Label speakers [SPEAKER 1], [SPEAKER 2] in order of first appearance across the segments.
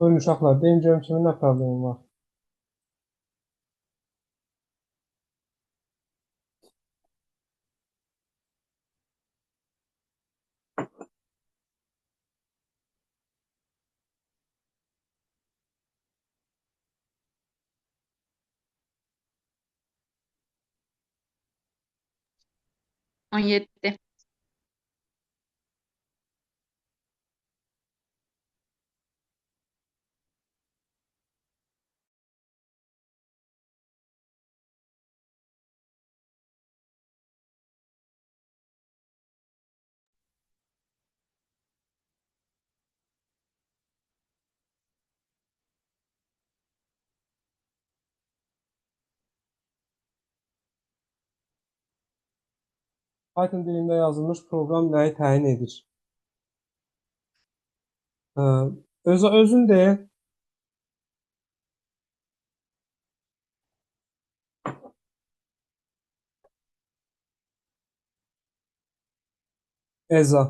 [SPEAKER 1] Buyurun uşaqlar, deyin görüm kimin nə problemi var?
[SPEAKER 2] On yeddi.
[SPEAKER 1] Python dilində yazılmış proqram nəyi təyin edir? Ə, özün de, Eza,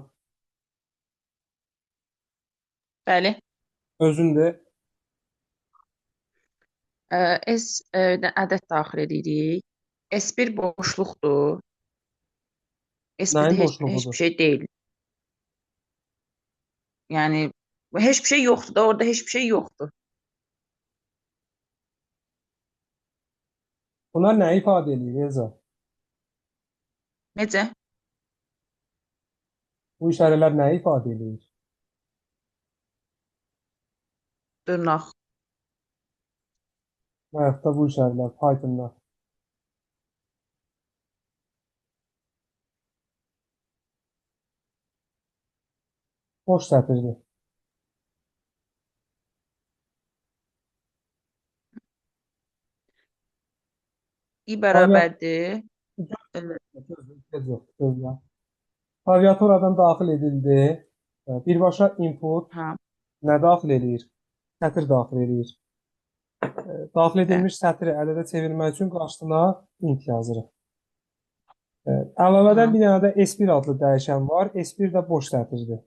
[SPEAKER 2] Bəli.
[SPEAKER 1] özün de,
[SPEAKER 2] Ədəd daxil edirik. S1 boşluqdur. S1-də
[SPEAKER 1] nəyin
[SPEAKER 2] heç
[SPEAKER 1] boşluğudur?
[SPEAKER 2] bir şey deyil. Yəni heç bir şey yoxdur da, orada heç bir şey yoxdur.
[SPEAKER 1] Bunlar nəyi ifadə edir, Eza?
[SPEAKER 2] Necə?
[SPEAKER 1] Bu işarələr nəyi ifadə edir?
[SPEAKER 2] Dırnaq.
[SPEAKER 1] Bayaqda bu işarələr Pythonda. Boş sətirdir.
[SPEAKER 2] İ
[SPEAKER 1] Klaviat
[SPEAKER 2] bərabərdir. Ə,
[SPEAKER 1] gözlə. Klaviaturadan daxil edildi. Birbaşa input
[SPEAKER 2] hə,
[SPEAKER 1] nə daxil edir? Sətir daxil edir. Daxil
[SPEAKER 2] bə,
[SPEAKER 1] edilmiş sətri ədədə çevirmək üçün qarşısına int yazırıq.
[SPEAKER 2] hə,
[SPEAKER 1] Əlavədən bir dənə də S1 adlı dəyişən var. S1 də boş sətirdir.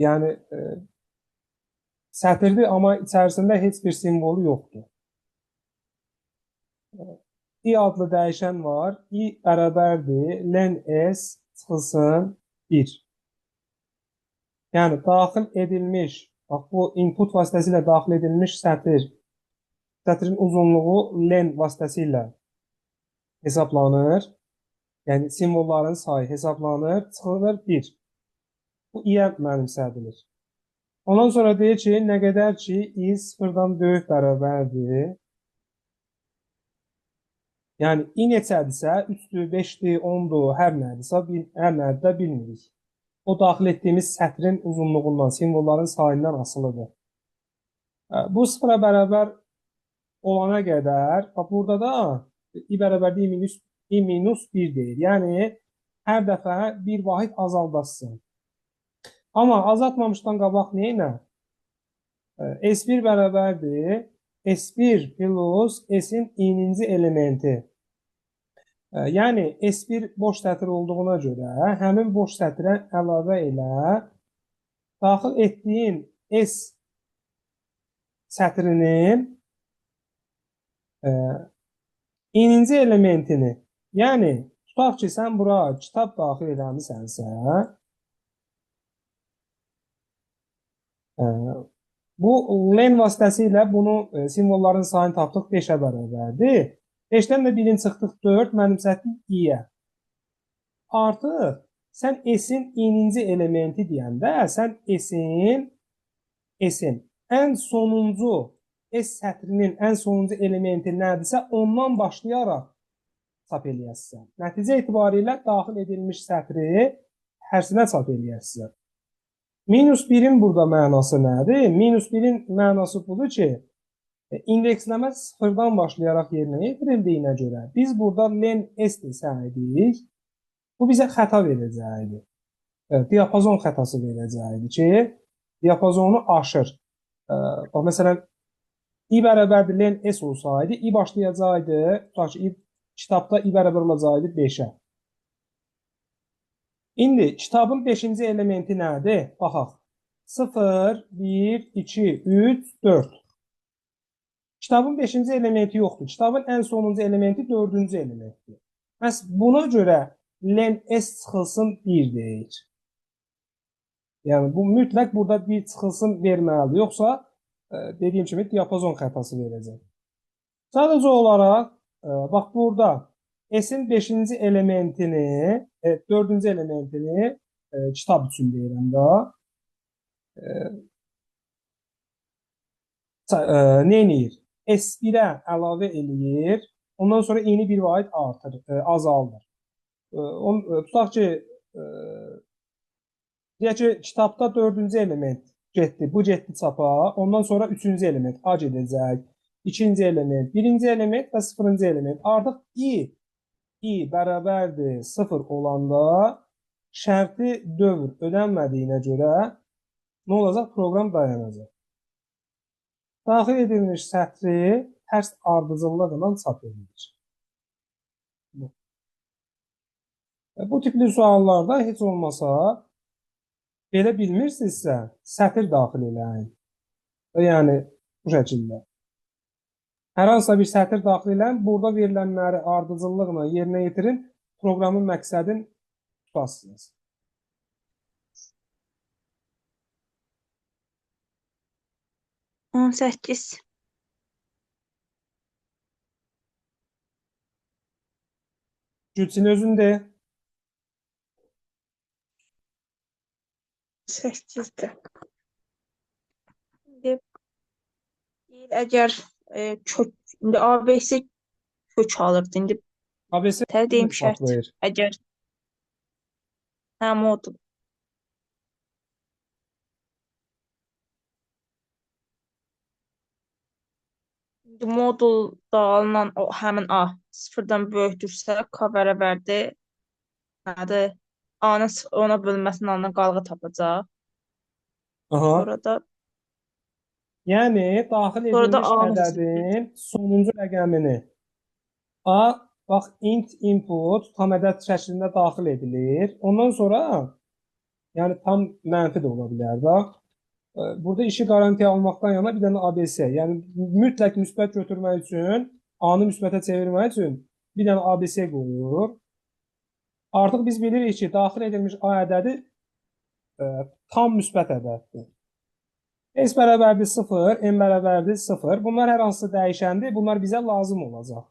[SPEAKER 1] Yəni sətirdir, amma içərisində heç bir simvolu yoxdur. I adlı dəyişən var. I bərabərdir len s çıxılsın 1. Yəni daxil edilmiş, bax bu input vasitəsilə daxil edilmiş sətrin uzunluğu len vasitəsilə hesablanır. Yəni simvolların sayı hesablanır, çıxılır 1. Bu i-yə mənimsədilir. Ondan sonra deyir ki, nə qədər ki i sıfırdan böyük bərabərdir. Yəni i neçədirsə, 3-dür, 5-dir, 10-dur, hər nədirsə, hər nədir də bilmirik. O daxil etdiyimiz sətrin uzunluğundan, simvolların sayından asılıdır. Bu sıfıra bərabər olana qədər, burada da i bərabərdir i minus 1 deyir. Yəni hər dəfə bir vahid azaldasın. Amma azaltmamışdan qabaq neyinə? S1 bərabərdir. S1 plus S-in i-ninci elementi. Yəni S1 boş sətir olduğuna görə həmin boş sətirə əlavə elə daxil etdiyin S sətrinin i-ninci elementini, yəni tutaq ki, sən bura kitab daxil edəmisənsə, bu len vasitəsilə bunu simvolların sayını tapdıq 5-ə bərabərdir. 5-dən də 1-in çıxdıq 4, mənimsətdik i-yə. Artıq sən S-in i-ninci elementi deyəndə, sən S-in ən sonuncu S sətrinin ən sonuncu elementi nədirsə, ondan başlayaraq çap eləyəsən. Nəticə etibarilə daxil edilmiş sətri hərsinə çap eləyəsən. Minus 1-in burada mənası nədir? Minus 1-in mənası budur ki, indeksləmə sıfırdan başlayaraq yerinə yetirildiyinə görə biz burada len s desəydik, bu bizə xəta verəcəkdir. Diapazon xətası verəcəkdir ki, diapazonu aşır. Bax, məsələn, i bərabərdir len s olsaydı, i başlayacaqdı, tutaq ki, kitabda i bərabər olacaqdı 5-ə. İndi kitabın 5-ci elementi nədir? Baxaq. 0, 1, 2, 3, 4. Kitabın 5-ci elementi yoxdur. Kitabın ən sonuncu elementi 4-cü elementdir. Məhz buna görə len S çıxılsın 1 deyir. Yəni bu mütləq burada 1 çıxılsın verməlidir. Yoxsa dediyim kimi diapazon xətası verəcək. Sadəcə olaraq bax burada S-in 5-ci elementini, 4-cü elementini kitab üçün deyirəm də. Nə edir? S1-ə əlavə eləyir. Ondan sonra yeni bir vaid artır, azaldır. Tutaq ki, deyək ki, kitabda 4-cü element getdi, bu getdi çapa. Ondan sonra 3-cü element A gedəcək. 2-ci element, 1-ci element və 0-cı element. Artıq i bərabərdir 0 olanda şərti dövr ödənmədiyinə görə nə olacaq? Proqram dayanacaq. Daxil edilmiş sətri tərs ardıcıllıqla çap edilir. Bu tipli suallarda heç olmasa belə bilmirsinizsə sətr daxil eləyin. Yəni bu şəkildə. Hər hansısa bir sətr daxil eləyin, burada verilənləri ardıcıllıqla yerinə yetirin, proqramın məqsədini tutasınız.
[SPEAKER 2] On səkkiz.
[SPEAKER 1] Gülçin özündə.
[SPEAKER 2] 8'dir. Şimdi əgər indi ABC kök alırdı. İndi
[SPEAKER 1] ABC
[SPEAKER 2] deyim şərt.
[SPEAKER 1] hesablayır.
[SPEAKER 2] Əgər modul. İndi modulda alınan o həmin A sıfırdan böyükdürsə, K bərabərdir. Nədir? A-nın ona bölünməsinin alınan qalığı tapacaq.
[SPEAKER 1] Aha.
[SPEAKER 2] Sonra da
[SPEAKER 1] Yəni daxil
[SPEAKER 2] Sonra da
[SPEAKER 1] edilmiş
[SPEAKER 2] A-nın
[SPEAKER 1] ədədin sonuncu rəqəmini A, bax int input tam ədəd şəklində daxil edilir. Ondan sonra yəni tam mənfi də ola bilər də. Burada işi qarantiya almaqdan yana bir dənə ABC, yəni mütləq müsbət götürmək üçün, A-nı müsbətə çevirmək üçün bir dənə ABC qoyur. Artıq biz bilirik ki, daxil edilmiş A ədədi tam müsbət ədəddir. S bərabərdir 0, M bərabərdir 0. Bunlar hər hansı dəyişəndir. Bunlar bizə lazım olacaq.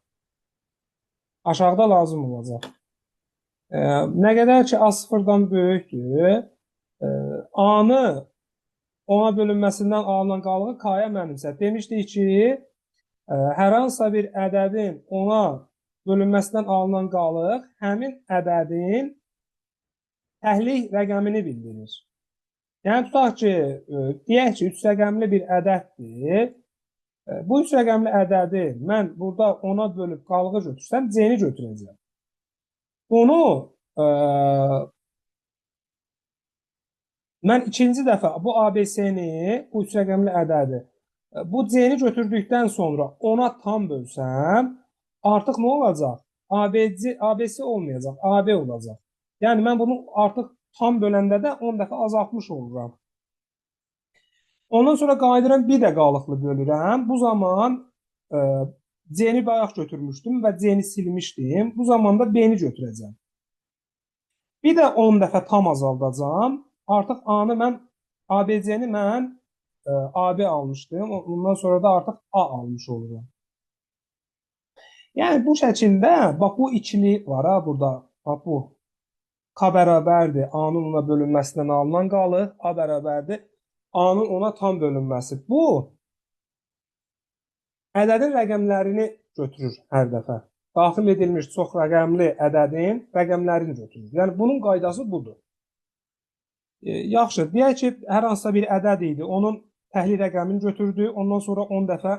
[SPEAKER 1] Aşağıda lazım olacaq. Nə qədər ki, A 0-dan böyükdür, A-nı ona bölünməsindən alınan qalığı K-ya mənimsət. Demişdik ki, hər hansısa bir ədədin ona bölünməsindən alınan qalıq həmin ədədin təhlil rəqəmini bildirir. Yəni, tutaq ki, deyək ki, 3 rəqəmli bir ədəddir. Bu 3 rəqəmli ədədi mən burada ona bölüb qalığı götürsəm, C-ni götürəcəm. Bunu mən ikinci dəfə bu ABC-ni, bu 3 rəqəmli ədədi, bu C-ni götürdükdən sonra ona tam bölsəm, artıq nə olacaq? ABC olmayacaq, AB olacaq. Yəni, mən bunu artıq tam böləndə də 10 dəfə azaltmış oluram. Ondan sonra qayıdıram, bir də qalıqlı bölürəm. Bu zaman C-ni bayaq götürmüşdüm və C-ni silmişdim. Bu zaman da B-ni götürəcəm. Bir də 10 dəfə tam azaldacam. Artıq A-nı mən, ABC-ni mən AB almışdım. Ondan sonra da artıq A almış olurum. Yəni, bu şəkildə, bax, bu ikili var ha, burada. Bax, bu. K bərabərdir A-nın ona bölünməsindən alınan qalıq. A bərabərdir A-nın ona tam bölünməsi. Bu, ədədin rəqəmlərini götürür hər dəfə. Daxil edilmiş çox rəqəmli ədədin rəqəmlərini götürür. Yəni, bunun qaydası budur. Yaxşı, deyək ki, hər hansısa bir ədəd idi, onun təhlil rəqəmini götürdü, ondan sonra 10 dəfə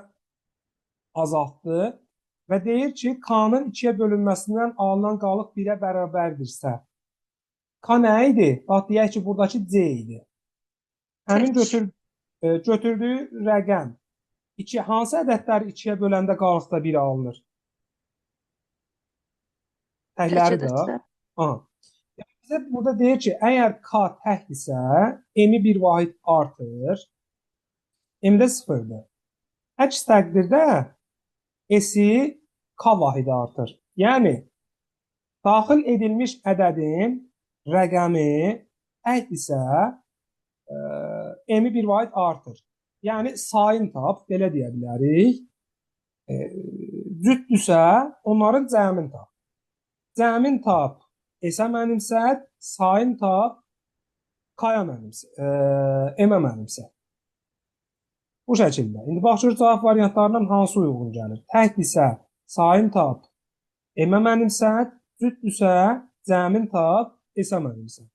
[SPEAKER 1] azaltdı və deyir ki, K-nın 2-yə bölünməsindən alınan qalıq 1-ə bərabərdirsə, K nə idi? Bax, deyək ki, buradakı C idi. Həmin götürdüyü rəqəm, hansı ədədlər 2-yə böləndə qalıqda 1 alınır? Təkləri də. Bizə burada deyir ki, əgər k təkdirsə, m-i bir vahid artır, m də sıfırdır. Əks təqdirdə s-i k vahidi artır. Yəni, daxil edilmiş ədədin rəqəmi təkdirsə, m-i bir vahid artır. Yəni, sayın tap, belə deyə bilərik. Cütdürsə, onların cəmin tap. Cəmin tap S-ə mənimsət, sayın tap K-ya mənimsət, M-ə mənimsət. Bu şəkildə. İndi baxışır cavab variantlarından hansı uyğun gəlir? Təkdirsə, sayın tap M-ə mənimsət, cütdürsə, cəmin tap S-ə mənimsət.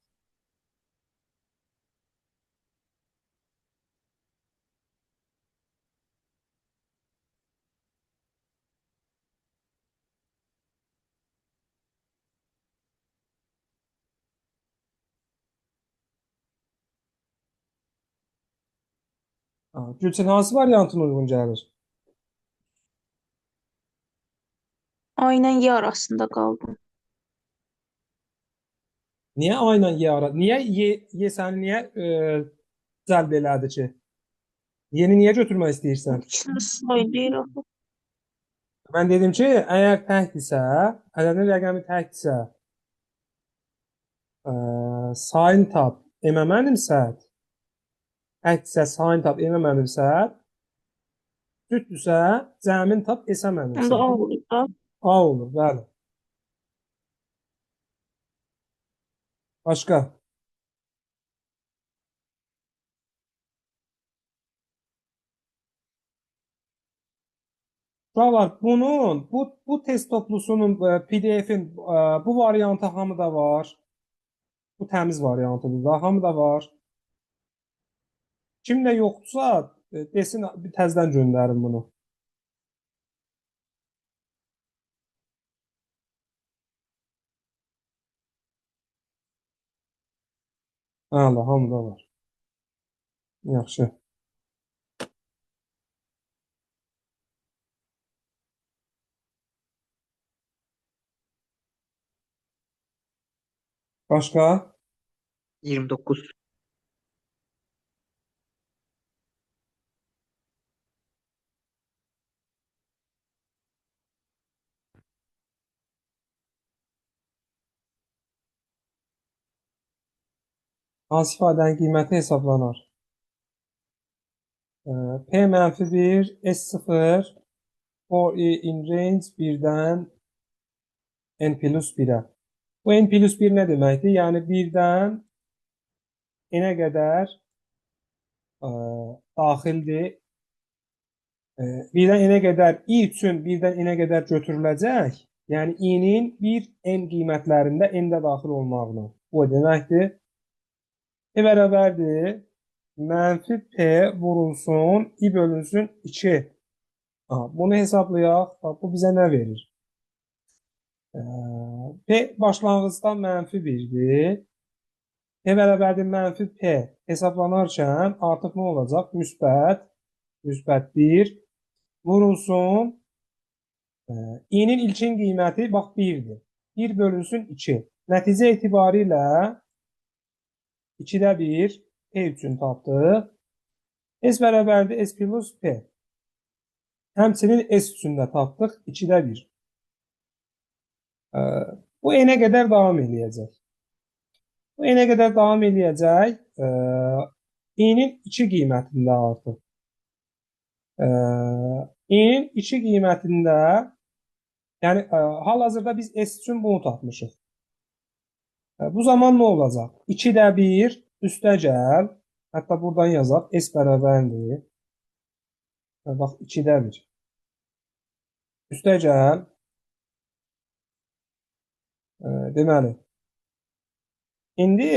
[SPEAKER 1] Gülçin, hansı variantın uyğun gəlir?
[SPEAKER 2] A ilə Y arasında qaldım.
[SPEAKER 1] Niyə A ilə Y ara? Niyə Y səni niyə cəlb elədi ki? Y-ni niyə götürmək istəyirsən?
[SPEAKER 2] İkisini sayılır axı.
[SPEAKER 1] Mən dedim ki, əgər təkdirsə, ədədin rəqəmi təkdirsə, sayın tap M-ə mənimsət, təkdirsə, sayın tap M-ə mənimsət, cütdürsə, cəmin tap S-ə
[SPEAKER 2] Onda
[SPEAKER 1] mənimsət.
[SPEAKER 2] A olur da.
[SPEAKER 1] A olur, bəli. Başqa? Uşaqlar, bu test toplusunun PDF-in bu variantı hamıda var. Bu təmiz variantıdır da, hamıda var. Kimdə yoxdursa, desin, bir təzədən göndərin bunu. Hələ, hamıda var. Yaxşı. Başqa?
[SPEAKER 3] 29.
[SPEAKER 1] Hansı ifadənin qiyməti hesablanar? P mənfi 1, S0, for i in range 1-dən n plus 1-ə. Bu n plus 1 nə deməkdir? Yəni 1-dən n-ə qədər daxildir. 1-dən n-ə qədər i üçün 1-dən n-ə qədər götürüləcək. Yəni i-nin 1 n qiymətlərində n-də daxil olmağını. Bu deməkdir. P bərabərdir. Mənfi P vurulsun, i bölünsün 2. Bunu hesablayaq. Bu bizə nə verir? P başlanğıcda mənfi 1-dir. P bərabərdir mənfi P hesablanarkən artıq nə olacaq? Müsbət 1 vurulsun. i-nin ilkin qiyməti bax 1-dir. 1 bölünsün 2. Nəticə etibarilə 2-də 1 P üçün tapdıq. S bərabərdir S plus P. Həmçinin S üçün də tapdıq 2-də 1. Bu n-ə qədər davam eləyəcək. Bu n-ə qədər davam eləyəcək. i-nin 2 qiymətində artıq. i-nin 2 qiymətində, yəni hal-hazırda biz S üçün bunu tapmışıq. Bu zaman nə olacaq? 2-də 1 üstə gəl. Hətta buradan yazaq. S bərabərdir. Bax, 2-də 1. Üstə gəl. Deməli. İndi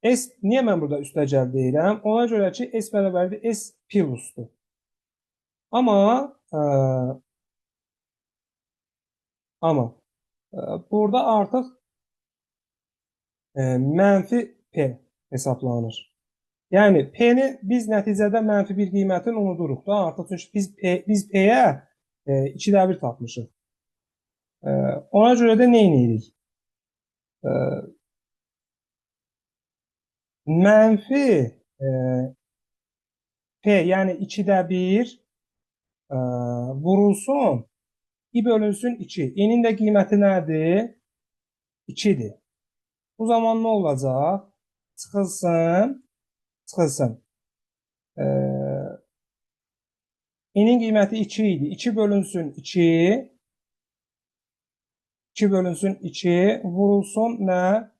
[SPEAKER 1] S, niyə mən burada üstə gəl deyirəm? Ona görə ki, S bərabərdir S plusdur. Amma burada artıq mənfi P hesablanır. Yəni, P-ni biz nəticədə mənfi bir qiymətini unuduruq da, artıq çünki biz P-yə 2-də 1 tapmışıq. Ona görə də nə edirik? Mənfi P, yəni 2-də 1 vurulsun, i bölünsün 2. İ'nin də qiyməti nədir? 2-dir. Bu zaman nə olacaq? Çıxılsın. İ'nin qiyməti 2 idi. 2 bölünsün 2. 2 bölünsün 2. Vurulsun nə?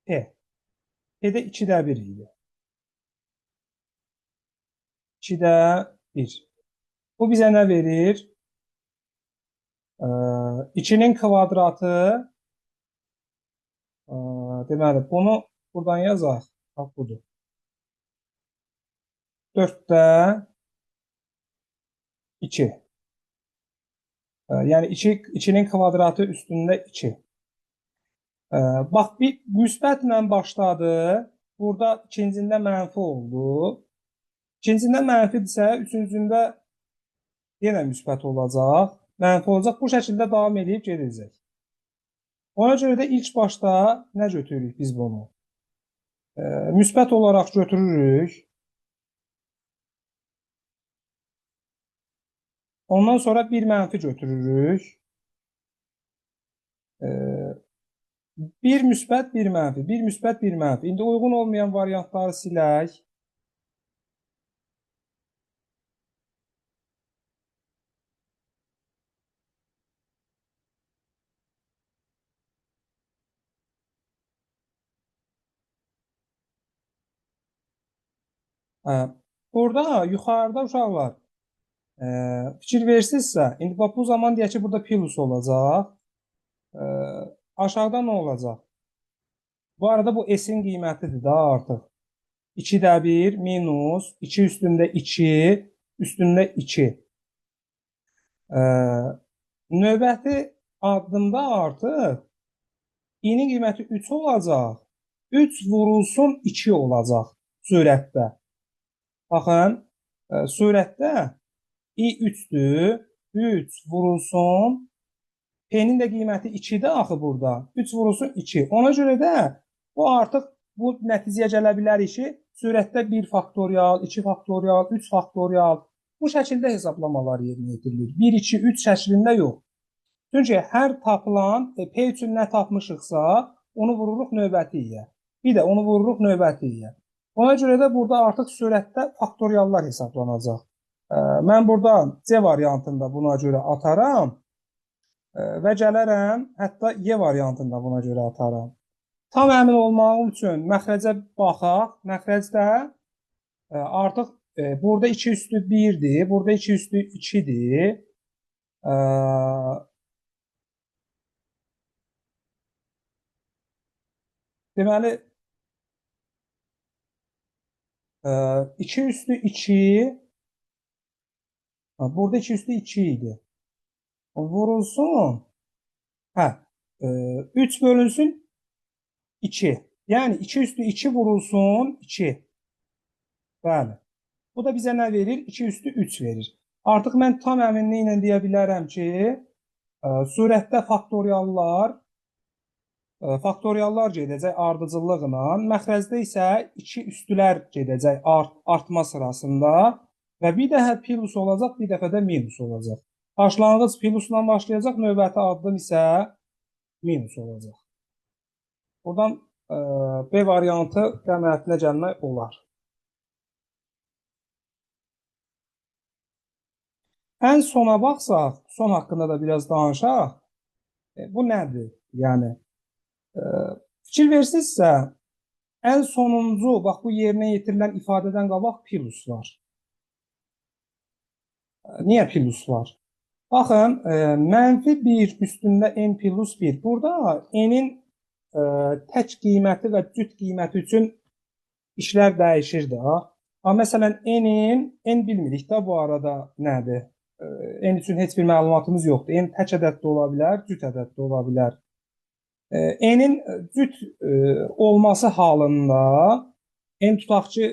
[SPEAKER 1] P. P'də 2-də 1 idi. 2-də 1. Bu bizə nə verir? 2'nin kvadratı. Deməli, bunu buradan yazaq. Bax, budur. 4'də 2. Yəni 2'nin kvadratı üstündə 2. Bax, bir müsbətlə başladı. Burada ikincində mənfi oldu. İkincində mənfidirsə, üçüncündə yenə müsbət olacaq. Mənfi olacaq. Bu şəkildə davam edib gedəcək. Ona görə də ilk başda nə götürürük biz bunu? Müsbət olaraq götürürük. Ondan sonra bir mənfi götürürük. Bir müsbət, bir mənfi. Bir müsbət, bir mənfi. İndi uyğun olmayan variantları silək. Burada yuxarıda uşaqlar fikir versinizsə, indi bax bu zaman deyək ki, burada plus olacaq. Aşağıda nə olacaq? Bu arada bu S-in qiymətidir da artıq. 2-də 1 minus 2 üstündə 2 üstündə 2. Növbəti addımda artıq i-nin qiyməti 3 olacaq. 3 vurulsun 2 olacaq surətdə. Baxın, surətdə i 3'dür. 3 vurulsun. P'nin də qiyməti 2-dir axı burada. 3 vurulsun 2. Ona görə də bu artıq bu nəticəyə gələ bilərik ki, surətdə 1 faktorial, 2 faktorial, 3 faktorial bu şəkildə hesablamalar yerinə yetirilir. 1, 2, 3 şəklində yox. Çünki hər tapılan P üçün nə tapmışıqsa, onu vururuq növbətiyə. Bir də onu vururuq növbətiyə. Ona görə də burada artıq surətdə faktoriallar hesablanacaq. Mən burada C variantında buna görə ataram. Və gələrəm, hətta Y variantında buna görə atarım. Tam əmin olmağım üçün məxrəcə baxaq. Məxrəcdə artıq burada 2 üstü 1'dir, burada 2 üstü 2'dir. Deməli, 2 üstü 2, burada 2 üstü 2 idi. Vurulsun. 3 bölünsün 2. Yəni 2 üstü 2 vurulsun 2. Bəli. Bu da bizə nə verir? 2 üstü 3 verir. Artıq mən tam əminliklə deyə bilərəm ki, surətdə faktoriallar gedəcək ardıcıllıqla. Məxrəcdə isə 2 üstülər gedəcək artma sırasında və bir dəfə plus olacaq, bir dəfə də minus olacaq. Başlanğıc plusla başlayacaq, növbəti addım isə minus olacaq. Buradan B variantı qənaətinə gəlmək olar. Ən sona baxsaq, son haqqında da biraz danışaq. Bu nədir? Yəni, fikir versinizsə, ən sonuncu, bax bu yerinə yetirilən ifadədən qabaq plus var. Niyə plus var? Baxın, -1 üstündə n plus 1. Burada n-in tək qiyməti və cüt qiyməti üçün işlər dəyişir də. Məsələn, n bilmirik də bu arada nədir? N üçün heç bir məlumatımız yoxdur. N tək ədəddə ola bilər, cüt ədəddə ola bilər. N-in cüt olması halında, n tutaq ki,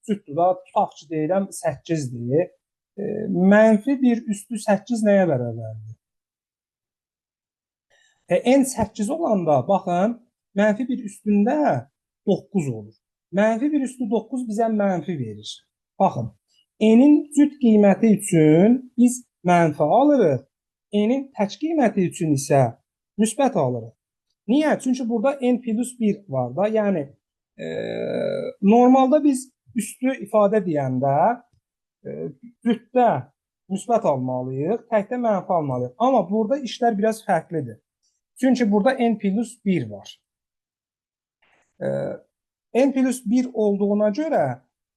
[SPEAKER 1] cütdür da, tutaq ki, deyirəm 8-dir. -1 üstü 8 nəyə bərabərdir? N 8 olanda, baxın, -1 üstündə 9 olur. Mənfi 1 üstü 9 bizə mənfi verir. Baxın, n-in cüt qiyməti üçün biz mənfi alırıq. N-in tək qiyməti üçün isə müsbət alırıq. Niyə? Çünki burada n plus 1 var da. Yəni normalda biz üstü ifadə deyəndə cütdə müsbət almalıyıq, təkdə mənfi almalıyıq. Amma burada işlər biraz fərqlidir. Çünki burada n plus 1 var. N plus 1 olduğuna görə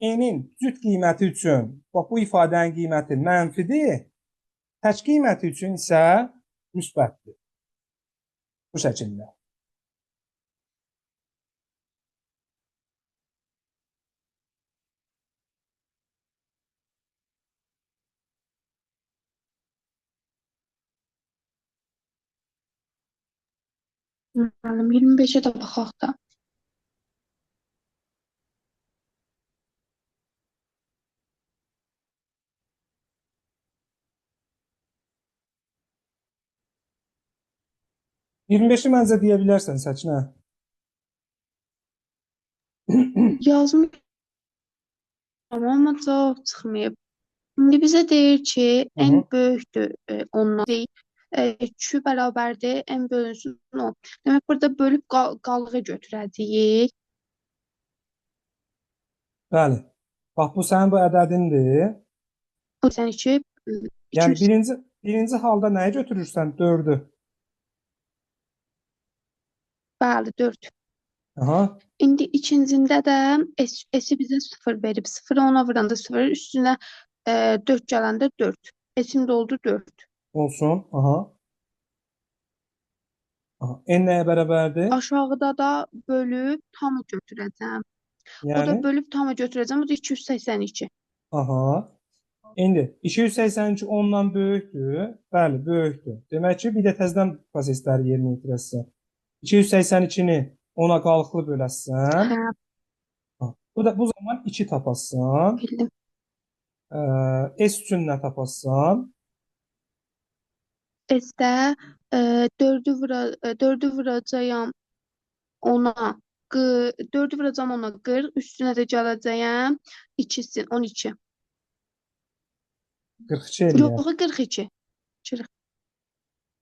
[SPEAKER 1] n-in cüt qiyməti üçün bax bu ifadənin qiyməti mənfidir, tək qiyməti üçün isə müsbətdir. Bu şəkildə.
[SPEAKER 4] Müəllim 25-ə də baxaq da.
[SPEAKER 1] Yə 25-i məncə deyə bilərsən Səkinə.
[SPEAKER 4] Yazmış amma cavab çıxmayıb. İndi bizə deyir ki, n böyükdür ondan deyil. Q bərabərdir, n bölünsün 10. Demək, burada bölüb qalığı götürəcəyik.
[SPEAKER 1] Bəli. Bax, bu sənin bu ədədindir.
[SPEAKER 4] O sən 2,
[SPEAKER 1] Yəni
[SPEAKER 4] 200.
[SPEAKER 1] birinci halda nəyi götürürsən? 4-ü.
[SPEAKER 4] Bəli, 4.
[SPEAKER 1] Aha.
[SPEAKER 4] İndi ikincində də S-i bizə 0 verib. 0-ı ona vuranda 0, üstünə 4 gələndə 4. S-im də oldu 4.
[SPEAKER 1] Olsun. Aha. Aha. N nəyə bərabərdir?
[SPEAKER 4] Aşağıda da bölüb tamı götürəcəm. O da
[SPEAKER 1] Yəni,
[SPEAKER 4] bölüb tamı götürəcəm. O da 282.
[SPEAKER 1] aha. İndi 282 ondan böyükdür. Bəli, böyükdür. Demək ki, bir də təzədən prosesləri yerinə yetirəsən. 282-ni ona qalıqlı böləsən.
[SPEAKER 4] Hə,
[SPEAKER 1] Bu zaman 2 tapasan.
[SPEAKER 4] bildim.
[SPEAKER 1] S üçün nə tapasan?
[SPEAKER 4] S-də 4-ü vuracağam ona 4-ü vuracağam ona 40, üstünə də gələcəyəm 2-sin 12.
[SPEAKER 1] 42 eləyər.
[SPEAKER 4] Yox, 42.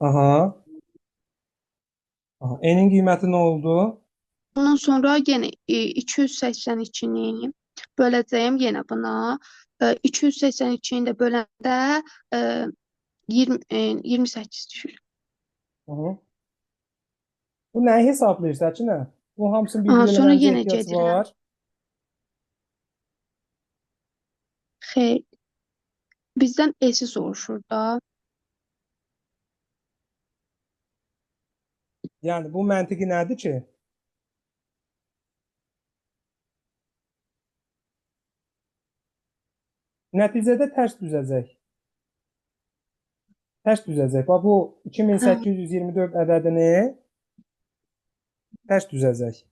[SPEAKER 1] Aha. Aha. N-in qiyməti nə oldu?
[SPEAKER 4] Ondan sonra yenə 282-ni böləcəyəm yenə buna. 282-ni də böləndə 28 düşür.
[SPEAKER 1] Aha. Bu nəyi hesablayır Səkinə? Bu hamısını bir-bir
[SPEAKER 4] Aha, sonra
[SPEAKER 1] eləməyinə
[SPEAKER 4] yenə
[SPEAKER 1] ehtiyac
[SPEAKER 4] gedirəm.
[SPEAKER 1] var.
[SPEAKER 4] Xeyr. Bizdən S-i soruşur da.
[SPEAKER 1] Yəni bu məntiqi nədir ki? Nəticədə tərs düzəcək. Tərs düzəcək. Bax bu 2824 ədədini tərs düzəcək.